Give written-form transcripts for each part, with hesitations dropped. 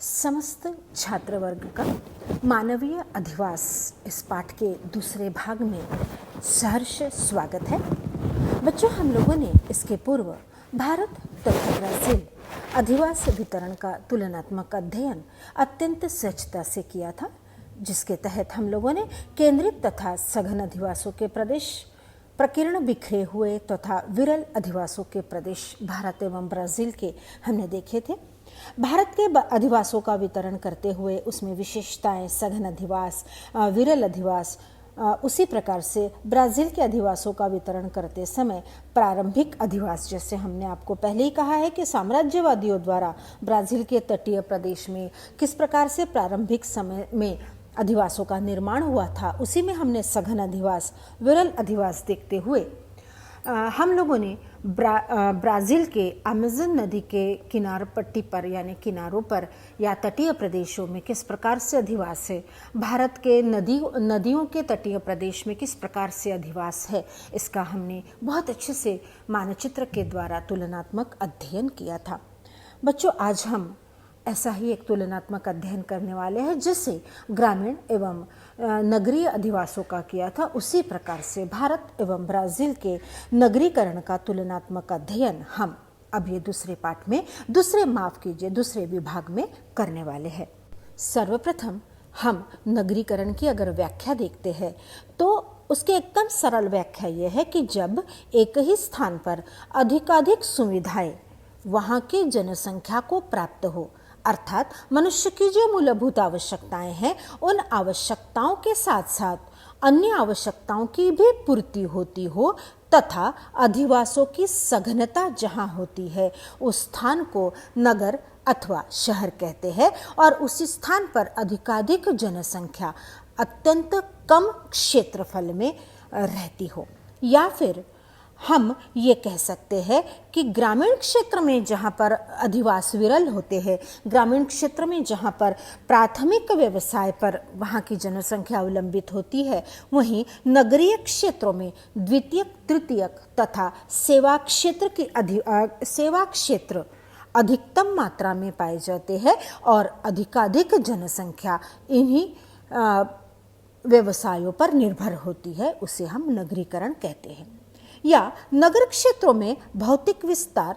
समस्त छात्र वर्ग का मानवीय अधिवास इस पाठ के दूसरे भाग में सहर्ष स्वागत है। बच्चों, हम लोगों ने इसके पूर्व भारत तथा ब्राज़ील अधिवास वितरण का तुलनात्मक अध्ययन अत्यंत सहजता से किया था, जिसके तहत हम लोगों ने केंद्रित तथा सघन अधिवासों के प्रदेश, प्रकीर्ण बिखरे हुए तथा विरल अधिवासों के प्रदेश भारत एवं ब्राज़ील के हमने देखे थे। भारत के अधिवासों का वितरण करते हुए उसमें विशेषताएं, सघन अधिवास, विरल अधिवास, उसी प्रकार से ब्राज़ील के अधिवासों का वितरण करते समय प्रारंभिक अधिवास, जैसे हमने आपको पहले ही कहा है कि साम्राज्यवादियों द्वारा ब्राज़ील के तटीय प्रदेश में किस प्रकार से प्रारंभिक समय में अधिवासों का निर्माण हुआ था, उसी में हमने सघन अधिवास, विरल अधिवास देखते हुए हम लोगों ने ब्राज़ील के अमेज़न नदी के किनार पट्टी पर यानी किनारों पर या तटीय प्रदेशों में किस प्रकार से अधिवास है, भारत के नदियों के तटीय प्रदेश में किस प्रकार से अधिवास है, इसका हमने बहुत अच्छे से मानचित्र के द्वारा तुलनात्मक अध्ययन किया था। बच्चों, आज हम ऐसा ही एक तुलनात्मक अध्ययन करने वाले हैं जिसे ग्रामीण एवं नगरीय अधिवासों का किया था। उसी प्रकार से भारत एवं ब्राज़ील के नगरीकरण का तुलनात्मक अध्ययन हम अब ये दूसरे विभाग में करने वाले हैं। सर्वप्रथम हम नगरीकरण की अगर व्याख्या देखते हैं तो उसकी एकदम सरल व्याख्या ये है कि जब एक ही स्थान पर अधिकाधिक सुविधाएं वहाँ की जनसंख्या को प्राप्त हो, अर्थात मनुष्य की जो मूलभूत आवश्यकताएं हैं उन आवश्यकताओं के साथ साथ अन्य आवश्यकताओं की भी पूर्ति होती हो तथा अधिवासों की सघनता जहां होती है उस स्थान को नगर अथवा शहर कहते हैं, और उसी स्थान पर अधिकाधिक जनसंख्या अत्यंत कम क्षेत्रफल में रहती हो। या फिर हम ये कह सकते हैं कि ग्रामीण क्षेत्र में जहाँ पर अधिवास विरल होते हैं, ग्रामीण क्षेत्र में जहाँ पर प्राथमिक व्यवसाय पर वहाँ की जनसंख्या अवलंबित होती है, वहीं नगरीय क्षेत्रों में द्वितीयक, तृतीयक तथा सेवा क्षेत्र अधिकतम मात्रा में पाए जाते हैं और अधिकाधिक जनसंख्या इन्हीं व्यवसायों पर निर्भर होती है। उसे हम नगरीकरण कहते हैं। या नगर क्षेत्रों में भौतिक विस्तार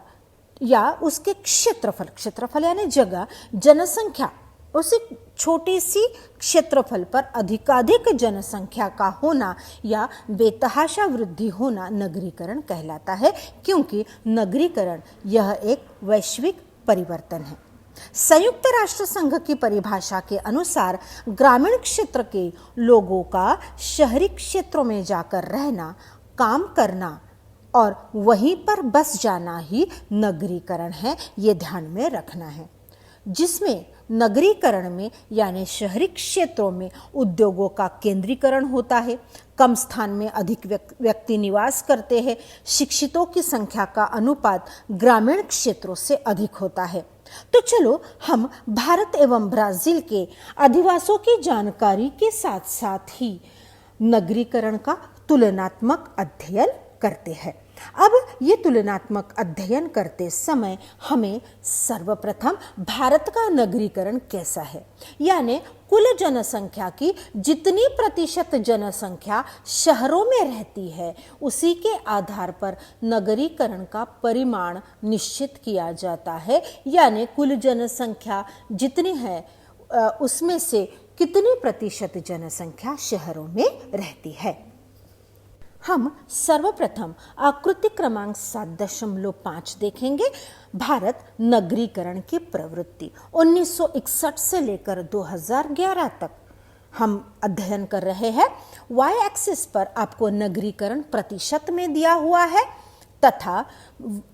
या उसके क्षेत्रफल यानी जगह, जनसंख्या उसी छोटी सी क्षेत्रफल पर अधिकाधिक जनसंख्या का होना या बेतहाशा वृद्धि होना नगरीकरण कहलाता है, क्योंकि नगरीकरण यह एक वैश्विक परिवर्तन है। संयुक्त राष्ट्र संघ की परिभाषा के अनुसार ग्रामीण क्षेत्र के लोगों का शहरी क्षेत्रों में जाकर रहना, काम करना और वहीं पर बस जाना ही नगरीकरण है। ये ध्यान में रखना है, जिसमें नगरीकरण में यानी शहरी क्षेत्रों में उद्योगों का केंद्रीकरण होता है, कम स्थान में अधिक व्यक्ति निवास करते हैं, शिक्षितों की संख्या का अनुपात ग्रामीण क्षेत्रों से अधिक होता है। तो चलो हम भारत एवं ब्राज़ील के अधिवासों की जानकारी के साथ साथ ही नगरीकरण का तुलनात्मक अध्ययन करते हैं। अब ये तुलनात्मक अध्ययन करते समय हमें सर्वप्रथम भारत का नगरीकरण कैसा है, यानी कुल जनसंख्या की जितनी प्रतिशत जनसंख्या शहरों में रहती है उसी के आधार पर नगरीकरण का परिमाण निश्चित किया जाता है, यानी कुल जनसंख्या जितनी है उसमें से कितनी प्रतिशत जनसंख्या शहरों में रहती है। हम सर्वप्रथम आकृति क्रमांक 7.5 देखेंगे। भारत नगरीकरण की प्रवृत्ति 1961 से लेकर 2011 तक हम अध्ययन कर रहे हैं। वाई एक्सिस पर आपको नगरीकरण प्रतिशत में दिया हुआ है तथा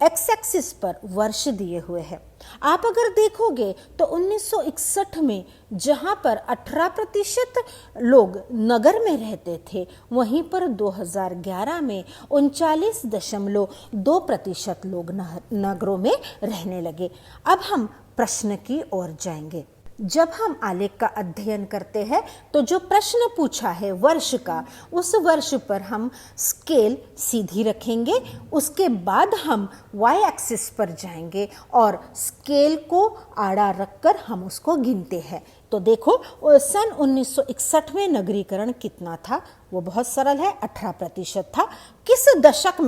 एक्स एक्सिस पर वर्ष दिए हुए हैं। आप अगर देखोगे तो 1961 में जहां पर 18% लोग नगर में रहते थे, वहीं पर 2011 में 39.2% लोग नगरों में रहने लगे। अब हम प्रश्न की ओर जाएंगे। जब हम आलेख का अध्ययन करते हैं तो जो प्रश्न पूछा है वर्ष का, उस वर्ष पर हम स्केल सीधी रखेंगे, उसके बाद हम वाई एक्सिस पर जाएंगे और स्केल को आड़ा रखकर हम उसको गिनते हैं। तो देखो सन 1961 में नगरीकरण कितना था, वो बहुत सरल है, 18% था। किस दशक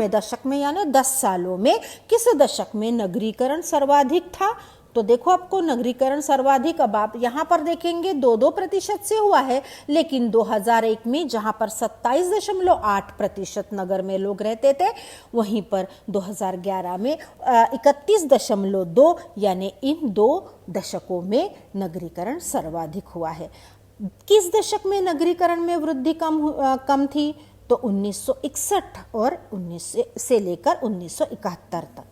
में यानी 10 सालों में किस दशक में नगरीकरण सर्वाधिक था? तो देखो आपको नगरीकरण सर्वाधिक, अब आप यहाँ पर देखेंगे 2% से हुआ है, लेकिन 2001 में जहाँ पर 27.8% नगर में लोग रहते थे, वहीं पर 2011 में 31.2, यानी इन 2 दशकों में नगरीकरण सर्वाधिक हुआ है। किस दशक में नगरीकरण में वृद्धि कम थी? तो 1961 और 19 से लेकर 1971 तक।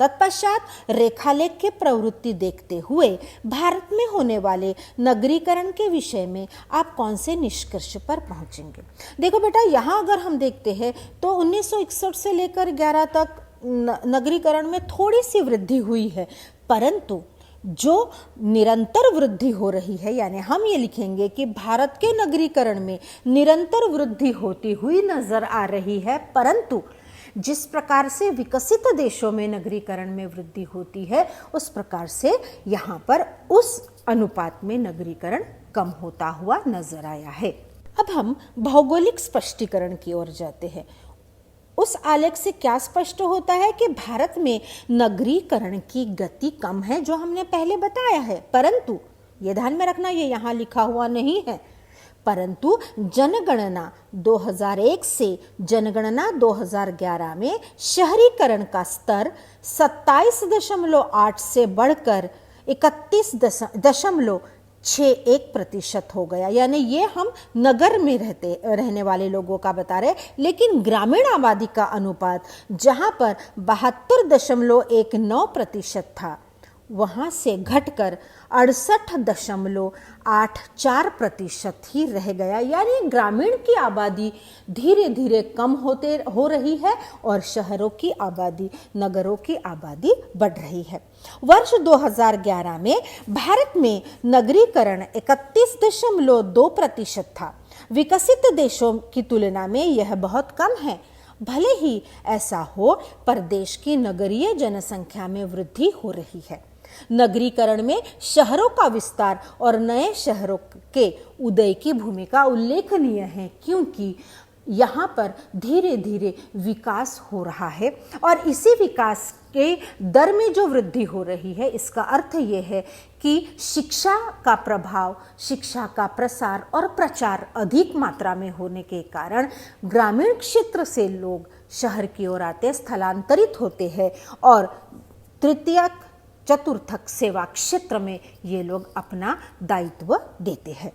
तत्पश्चात रेखालेख के प्रवृत्ति देखते हुए भारत में होने वाले नगरीकरण के विषय में आप कौन से निष्कर्ष पर पहुंचेंगे? देखो बेटा, यहाँ अगर हम देखते हैं तो 1961 से लेकर 11 तक नगरीकरण में थोड़ी सी वृद्धि हुई है, परंतु जो निरंतर वृद्धि हो रही है, यानी हम ये लिखेंगे कि भारत के नगरीकरण में निरंतर वृद्धि होती हुई नजर आ रही है, परंतु जिस प्रकार से विकसित देशों में नगरीकरण में वृद्धि होती है, उस प्रकार से यहाँ पर उस अनुपात में नगरीकरण कम होता हुआ नजर आया है। अब हम भौगोलिक स्पष्टीकरण की ओर जाते हैं। उस आलेख से क्या स्पष्ट होता है कि भारत में नगरीकरण की गति कम है, जो हमने पहले बताया है, परंतु ये ध्यान में रखना, ये यहाँ लिखा हुआ नहीं है, परंतु जनगणना 2001 से जनगणना 2011 में शहरीकरण का स्तर 27.8 से बढ़कर 31.61% हो गया। यानी ये हम नगर में रहने वाले लोगों का बता रहे, लेकिन ग्रामीण आबादी का अनुपात जहां पर 72.19% था, वहां से घटकर 68.84% ही रह गया। यानी ग्रामीण की आबादी धीरे धीरे कम हो रही है और शहरों की आबादी, नगरों की आबादी बढ़ रही है। वर्ष 2011 में भारत में नगरीकरण 31.2% था। विकसित देशों की तुलना में यह बहुत कम है। भले ही ऐसा हो, पर देश की नगरीय जनसंख्या में वृद्धि हो रही है। नगरीकरण में शहरों का विस्तार और नए शहरों के उदय की भूमिका उल्लेखनीय है, क्योंकि यहाँ पर धीरे धीरे विकास हो रहा है और इसी विकास के दर में जो वृद्धि हो रही है, इसका अर्थ ये है कि शिक्षा का प्रभाव, शिक्षा का प्रसार और प्रचार अधिक मात्रा में होने के कारण ग्रामीण क्षेत्र से लोग शहर की ओर आते, स्थलांतरित होते हैं और तृतीयक चतुर्थक सेवा क्षेत्र में ये लोग अपना दायित्व देते हैं।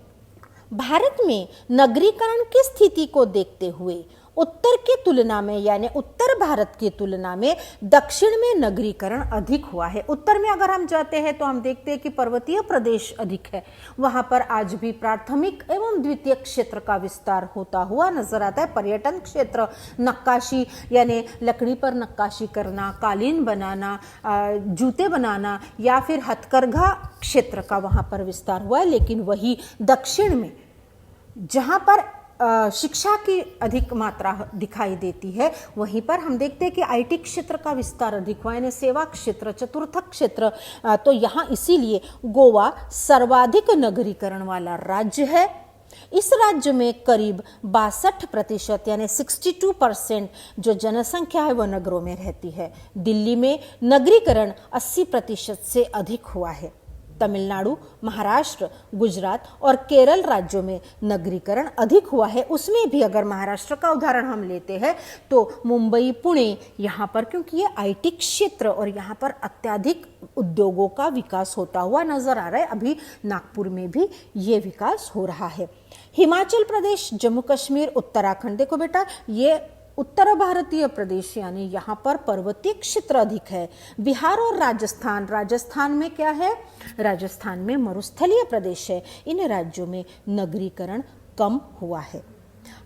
भारत में नगरीकरण की स्थिति को देखते हुए उत्तर की तुलना में, यानी उत्तर भारत की तुलना में दक्षिण में नगरीकरण अधिक हुआ है। उत्तर में अगर हम जाते हैं तो हम देखते हैं कि पर्वतीय प्रदेश अधिक है, वहां पर आज भी प्राथमिक एवं द्वितीयक क्षेत्र का विस्तार होता हुआ नजर आता है। पर्यटन क्षेत्र, नक्काशी यानी लकड़ी पर नक्काशी करना, कालीन बनाना, जूते बनाना या फिर हथकरघा क्षेत्र का वहां पर विस्तार हुआ है। लेकिन वही दक्षिण में जहां पर शिक्षा की अधिक मात्रा दिखाई देती है, वहीं पर हम देखते हैं कि आईटी क्षेत्र का विस्तार अधिक हुआ, यानी सेवा क्षेत्र, चतुर्थक क्षेत्र। तो यहाँ इसीलिए गोवा सर्वाधिक नगरीकरण वाला राज्य है। इस राज्य में करीब 62% यानी 62% जो जनसंख्या है वह नगरों में रहती है। दिल्ली में नगरीकरण 80% से अधिक हुआ है। तमिलनाडु, महाराष्ट्र, गुजरात और केरल राज्यों में नगरीकरण अधिक हुआ है। उसमें भी अगर महाराष्ट्र का उदाहरण हम लेते हैं तो मुंबई, पुणे, यहाँ पर क्योंकि ये आईटी क्षेत्र और यहाँ पर अत्यधिक उद्योगों का विकास होता हुआ नजर आ रहा है। अभी नागपुर में भी ये विकास हो रहा है। हिमाचल प्रदेश, जम्मू कश्मीर, उत्तराखंड, देखो बेटा ये उत्तर भारतीय प्रदेश, यानी यहाँ पर पर्वतीय क्षेत्र अधिक है। बिहार और राजस्थान, राजस्थान में क्या है? राजस्थान में मरुस्थलीय प्रदेश है। इन राज्यों में नगरीकरण कम हुआ है।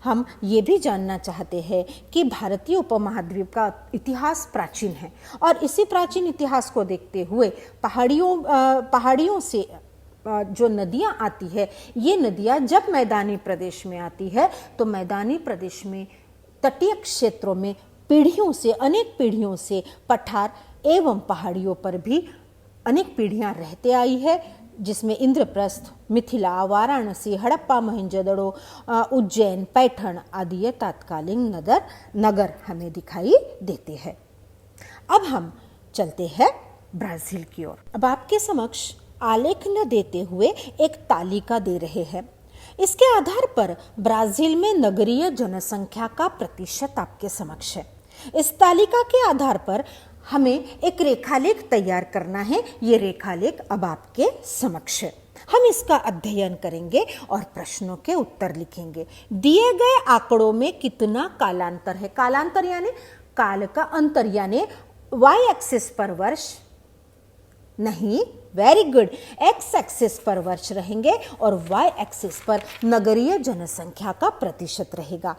हम ये भी जानना चाहते हैं कि भारतीय उपमहाद्वीप का इतिहास प्राचीन है और इसी प्राचीन इतिहास को देखते हुए पहाड़ियों से जो नदियां आती है, ये नदियां जब मैदानी प्रदेश में आती है तो मैदानी प्रदेश में तटीय क्षेत्रों में पीढ़ियों से, अनेक पीढ़ियों से पठार एवं पहाड़ियों पर भी अनेक पीढ़ियां रहते आई है, जिसमें इंद्रप्रस्थ, मिथिला, वाराणसी, हड़प्पा, मोहनजोदड़ो, उज्जैन, पैठण आदि ये तात्कालीन नगर हमें दिखाई देते हैं। अब हम चलते हैं ब्राजील की ओर। अब आपके समक्ष आलेख न देते हुए एक तालिका दे रहे हैं। इसके आधार पर ब्राजील में नगरीय जनसंख्या का प्रतिशत आपके समक्ष है। इस तालिका के आधार पर हमें एक रेखालेख तैयार करना है। ये रेखालेख अब आपके समक्ष है। हम इसका अध्ययन करेंगे और प्रश्नों के उत्तर लिखेंगे। दिए गए आंकड़ों में कितना कालांतर है? कालांतर यानी काल का अंतर, यानी वाई एक्सिस पर वर्ष नहीं, वेरी गुड, एक्स एक्सिस पर वर्ष रहेंगे और वाई एक्सिस पर नगरीय जनसंख्या का प्रतिशत रहेगा।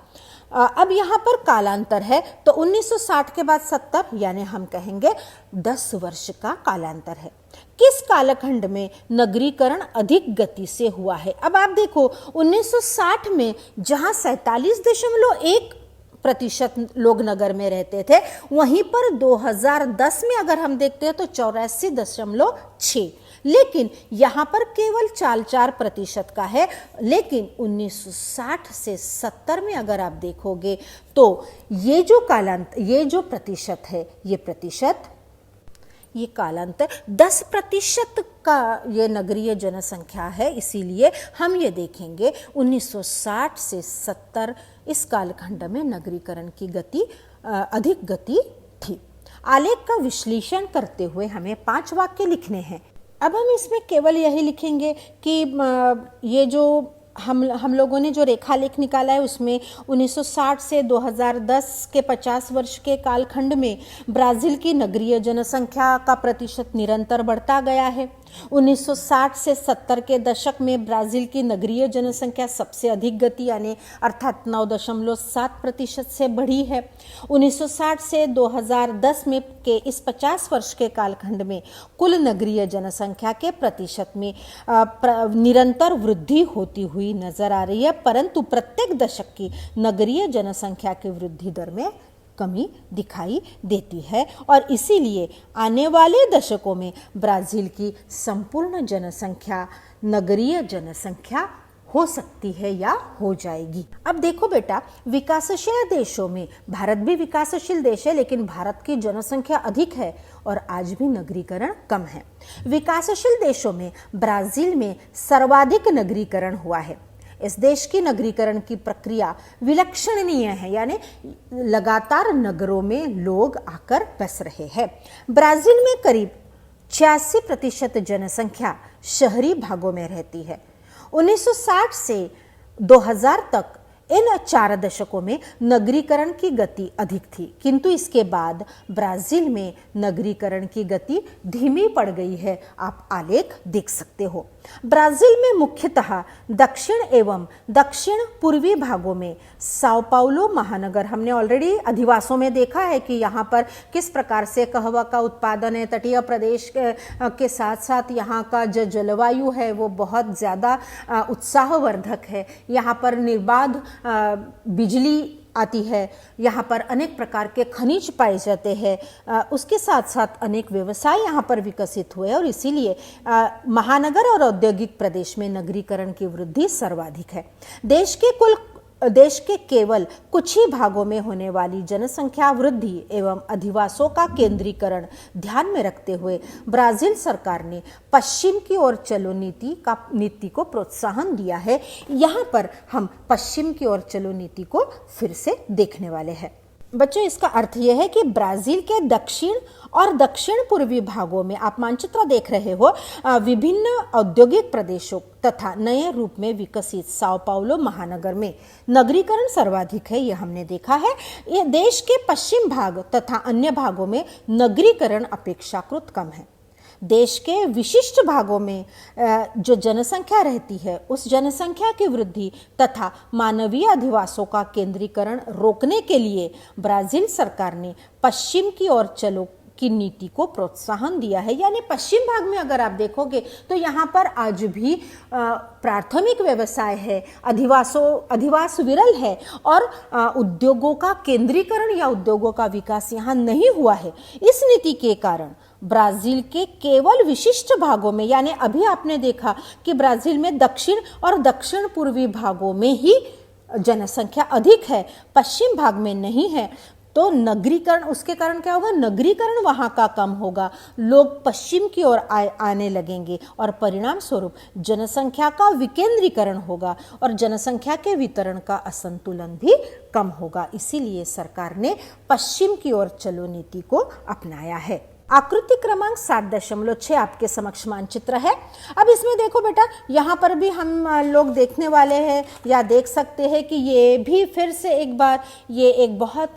अब यहाँ पर कालांतर है तो 1960 के बाद 70, यानी हम कहेंगे 10 वर्ष का कालांतर है। किस कालखंड में नगरीकरण अधिक गति से हुआ है? अब आप देखो 1960 में जहाँ 47.1% लोग नगर में रहते थे, वहीं पर 2010 में अगर हम देखते हैं तो 84.6, लेकिन यहाँ पर केवल 4% का है। लेकिन 1960 से 70 में अगर आप देखोगे तो ये जो प्रतिशत है, ये कालांतर 10% का ये नगरीय जनसंख्या है। इसीलिए हम ये देखेंगे 1960 से 70 इस कालखंड में नगरीकरण की गति अधिक गति थी। आलेख का विश्लेषण करते हुए हमें 5 वाक्य लिखने हैं। अब हम इसमें केवल यही लिखेंगे कि ये जो हम लोगों ने जो रेखालेख निकाला है उसमें 1960 से 2010 के 50 वर्ष के कालखंड में ब्राजील की नगरीय जनसंख्या का प्रतिशत निरंतर बढ़ता गया है। 1960 से 70 के दशक में ब्राजील की नगरीय जनसंख्या सबसे अधिक गति यानी अर्थात 9.7% से बढ़ी है। 1960 से 2010 में के इस 50 वर्ष के कालखंड में कुल नगरीय जनसंख्या के प्रतिशत में निरंतर वृद्धि होती हुई नजर आ रही है, परंतु प्रत्येक दशक की नगरीय जनसंख्या की वृद्धि दर में कमी दिखाई देती है और इसीलिए आने वाले दशकों में ब्राजील की संपूर्ण जनसंख्या नगरीय जनसंख्या हो सकती है या हो जाएगी। अब देखो बेटा, विकासशील देशों में, भारत भी विकासशील देश है लेकिन भारत की जनसंख्या अधिक है और आज भी नगरीकरण कम है। विकासशील देशों में ब्राजील में सर्वाधिक नगरीकरण हुआ है। इस देश की नगरीकरण की प्रक्रिया विलक्षणीय है, यानी लगातार नगरों में लोग आकर बस रहे हैं। ब्राजील में करीब 86% जनसंख्या शहरी भागों में रहती है। 1960 से 2000 तक इन 4 दशकों में नगरीकरण की गति अधिक थी, किंतु इसके बाद ब्राजील में नगरीकरण की गति धीमी पड़ गई है। आप आलेख देख सकते हो। ब्राजील में मुख्यतः दक्षिण एवं दक्षिण पूर्वी भागों में साओ पाउलो महानगर, हमने ऑलरेडी अधिवासों में देखा है कि यहाँ पर किस प्रकार से कहवा का उत्पादन है। तटीय प्रदेश के साथ साथ यहाँ का जो जलवायु है वो बहुत ज़्यादा उत्साहवर्धक है। यहाँ पर निर्बाध बिजली आती है, यहाँ पर अनेक प्रकार के खनिज पाए जाते हैं, उसके साथ साथ अनेक व्यवसाय यहाँ पर विकसित हुए और इसीलिए महानगर और औद्योगिक प्रदेश में नगरीकरण की वृद्धि सर्वाधिक है। देश के केवल कुछ ही भागों में होने वाली जनसंख्या वृद्धि एवं अधिवासों का केंद्रीकरण ध्यान में रखते हुए ब्राजील सरकार ने पश्चिम की ओर चलो नीति को प्रोत्साहन दिया है। यहाँ पर हम पश्चिम की ओर चलो नीति को फिर से देखने वाले हैं। बच्चों, इसका अर्थ यह है कि ब्राजील के दक्षिण और दक्षिण पूर्वी भागों में आप मानचित्र देख रहे हो, विभिन्न औद्योगिक प्रदेशों तथा नए रूप में विकसित साओ पाउलो महानगर में नगरीकरण सर्वाधिक है। यह हमने देखा है। ये देश के पश्चिम भाग तथा अन्य भागों में नगरीकरण अपेक्षाकृत कम है। देश के विशिष्ट भागों में जो जनसंख्या रहती है उस जनसंख्या की वृद्धि तथा मानवीय अधिवासों का केंद्रीकरण रोकने के लिए ब्राजील सरकार ने पश्चिम की ओर चलो की नीति को प्रोत्साहन दिया है। यानी पश्चिम भाग में अगर आप देखोगे तो यहाँ पर आज भी प्राथमिक व्यवसाय है, अधिवास विरल है और उद्योगों का केंद्रीकरण या उद्योगों का विकास यहाँ नहीं हुआ है। इस नीति के कारण ब्राजील के केवल विशिष्ट भागों में, यानी अभी आपने देखा कि ब्राजील में दक्षिण और दक्षिण पूर्वी भागों में ही जनसंख्या अधिक है, पश्चिम भाग में नहीं है। तो नगरीकरण, उसके कारण क्या होगा, नगरीकरण वहाँ का कम होगा, लोग पश्चिम की ओर आने लगेंगे और परिणाम स्वरूप जनसंख्या का विकेंद्रीकरण होगा और जनसंख्या के वितरण का असंतुलन भी कम होगा। इसीलिए सरकार ने पश्चिम की ओर चलो नीति को अपनाया है। आकृति क्रमांक 7.6 आपके समक्ष मानचित्र है। अब इसमें देखो बेटा, यहाँ पर भी हम लोग देखने वाले हैं या देख सकते हैं कि ये भी फिर से एक बार ये एक बहुत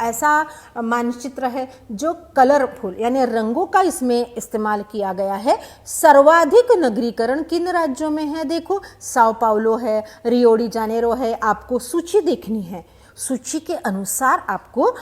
ऐसा मानचित्र है जो कलरफुल यानी रंगों का इसमें इस्तेमाल किया गया है। सर्वाधिक नगरीकरण किन राज्यों में है? देखो, साओ पाउलो है, रियो डी जानेरो है। आपको सूची देखनी है, सूची के अनुसार आपको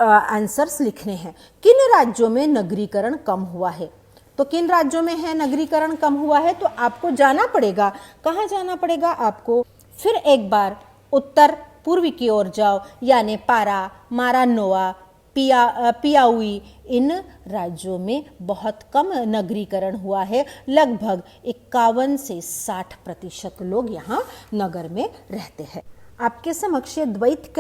आंसर्स लिखने हैं। किन राज्यों में नगरीकरण कम हुआ है? तो किन राज्यों में है नगरीकरण कम हुआ है? तो आपको जाना पड़ेगा, कहाँ जाना पड़ेगा आपको? फिर एक बार उत्तर पूर्वी की ओर जाओ, यानी पारा, मारानोआ, पियाउई, इन राज्यों में बहुत कम नगरीकरण हुआ है। लगभग 51 से 60% लोग यहाँ नगर में रहते हैं। आपके समक्ष द्वैत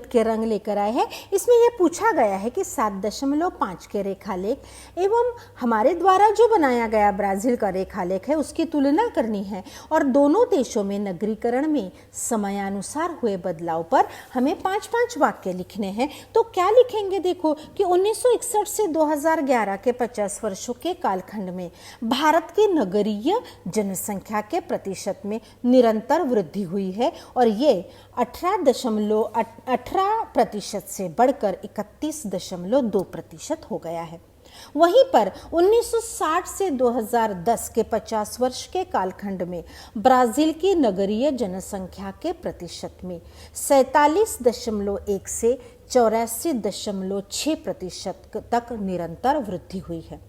के रंग लेकर आए हैं। इसमें यह पूछा गया है कि 7.5 के रेखालेख एवं हमारे द्वारा जो बनाया गया ब्राजील का रेखालेख है उसकी तुलना करनी है और दोनों देशों में नगरीकरण में समयानुसार हुए बदलाव पर हमें 5-5 वाक्य लिखने हैं। तो क्या लिखेंगे? देखो कि 1961 से 2011 के 50 वर्षों के कालखंड में भारत की नगरीय जनसंख्या के प्रतिशत में निरंतर वृद्धि हुई है और ये 18% से बढ़कर 31.2% हो गया है। वहीं पर 1960 से 2010 के 50 वर्ष के कालखंड में ब्राजील की नगरीय जनसंख्या के प्रतिशत में 47.1 से 84.6% तक निरंतर वृद्धि हुई है।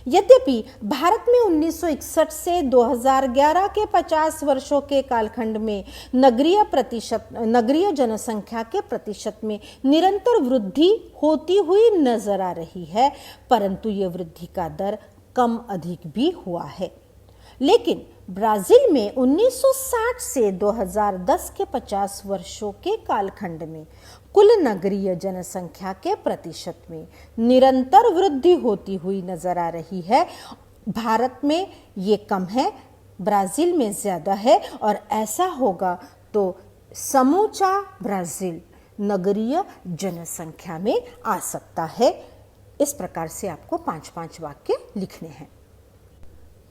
यद्यपि भारत में 1961 से 2011 के 50 वर्षों के कालखंड में नगरीय जनसंख्या के प्रतिशत में निरंतर वृद्धि होती हुई नजर आ रही है, परंतु ये वृद्धि का दर कम अधिक भी हुआ है। लेकिन ब्राजील में 1960 से 2010 के 50 वर्षों के कालखंड में कुल नगरीय जनसंख्या के प्रतिशत में निरंतर वृद्धि होती हुई नजर आ रही है। भारत में ये कम है, ब्राजील में ज्यादा है और ऐसा होगा तो समूचा ब्राजील नगरीय जनसंख्या में आ सकता है। इस प्रकार से आपको 5-5 वाक्य लिखने हैं।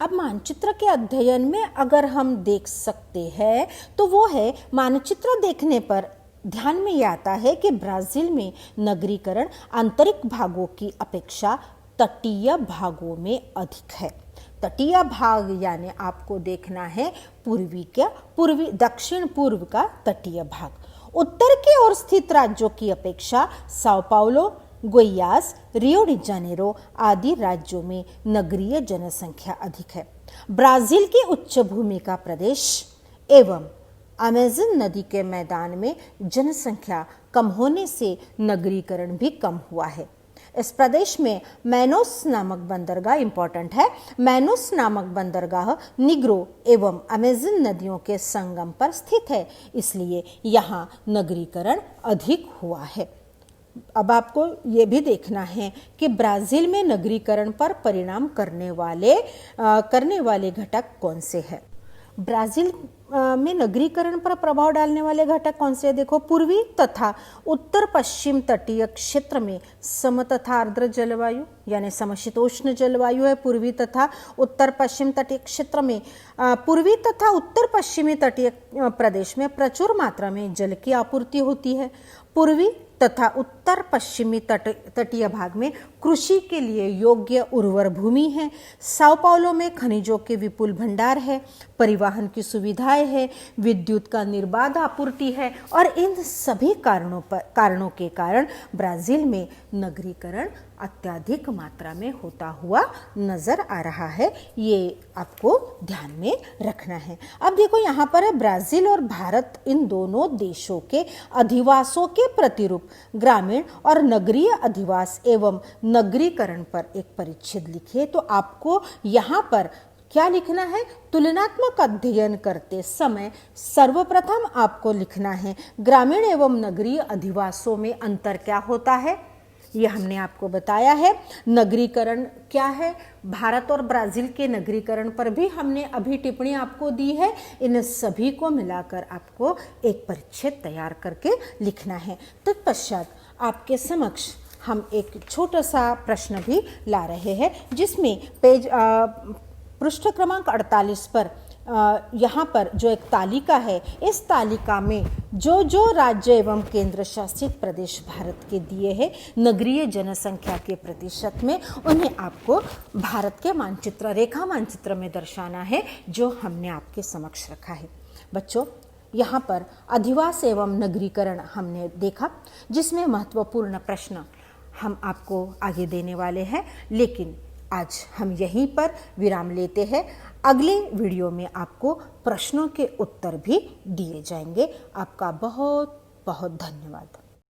अब मानचित्र के अध्ययन में अगर हम देख सकते हैं तो वो है, मानचित्र देखने पर ध्यान में यह आता है कि ब्राजील में नगरीकरण आंतरिक भागों की अपेक्षा तटीय भागों में अधिक है। तटीय भाग यानी आपको देखना है पूर्वी दक्षिण पूर्व का तटीय भाग। उत्तर की ओर स्थित राज्यों की अपेक्षा Sao Paulo, Goiás, Rio de Janeiro आदि राज्यों में नगरीय जनसंख्या अधिक है। ब्राजील की उच्च भूमि का प्रदेश एवं अमेज़न नदी के मैदान में जनसंख्या कम होने से नगरीकरण भी कम हुआ है। इस प्रदेश में मैनोस नामक बंदरगाह इंपॉर्टेंट है। मैनोस नामक बंदरगाह निग्रो एवं अमेज़न नदियों के संगम पर स्थित है, इसलिए यहाँ नगरीकरण अधिक हुआ है। अब आपको ये भी देखना है कि ब्राजील में नगरीकरण पर परिणाम करने वाले घटक कौन से हैं। ब्राजील में नगरीकरण पर प्रभाव डालने वाले घटक कौन से हैं? देखो, पूर्वी तथा उत्तर पश्चिम तटीय क्षेत्र में सम तथा आर्द्र जलवायु यानी समशीतोष्ण जलवायु है। पूर्वी तथा उत्तर पश्चिम तटीय क्षेत्र में पूर्वी तथा उत्तर पश्चिमी तटीय प्रदेश में प्रचुर मात्रा में जल की आपूर्ति होती है। पूर्वी तथा उत्तर पश्चिमी तटीय भाग में कृषि के लिए योग्य उर्वर भूमि है। साओ पाउलो में खनिजों के विपुल भंडार है, परिवहन की सुविधाएं है, विद्युत का निर्बाध आपूर्ति है और इन सभी कारणों के कारण ब्राजील में नगरीकरण अत्यधिक मात्रा में होता हुआ नजर आ रहा है। ये आपको ध्यान में रखना है। अब देखो यहाँ पर है ब्राजील और भारत, इन दोनों देशों के अधिवासों के प्रतिरूप ग्रामीण और नगरीय अधिवास एवं नगरीकरण पर एक परिच्छेद लिखिए। तो आपको यहाँ पर क्या लिखना है? तुलनात्मक अध्ययन करते समय सर्वप्रथम आपको लिखना है ग्रामीण एवं नगरीय अधिवासों में अंतर क्या होता है। यह हमने आपको बताया है। नगरीकरण क्या है? भारत और ब्राजील के नगरीकरण पर भी हमने अभी टिप्पणी आपको दी है। इन सभी को मिलाकर आपको एक परिच्छेद तैयार करके लिखना है। तत्पश्चात आपके समक्ष हम एक छोटा सा प्रश्न भी ला रहे हैं, जिसमें पृष्ठ क्रमांक 48 पर यहाँ पर जो एक तालिका है, इस तालिका में जो राज्य एवं केंद्र शासित प्रदेश भारत के दिए हैं नगरीय जनसंख्या के प्रतिशत में, उन्हें आपको भारत के मानचित्र, रेखा मानचित्र में दर्शाना है, जो हमने आपके समक्ष रखा है। बच्चों, यहाँ पर अधिवास एवं नगरीकरण हमने देखा, जिसमें महत्वपूर्ण प्रश्न हम आपको आगे देने वाले हैं, लेकिन आज हम यहीं पर विराम लेते हैं। अगले वीडियो में आपको प्रश्नों के उत्तर भी दिए जाएंगे। आपका बहुत बहुत धन्यवाद।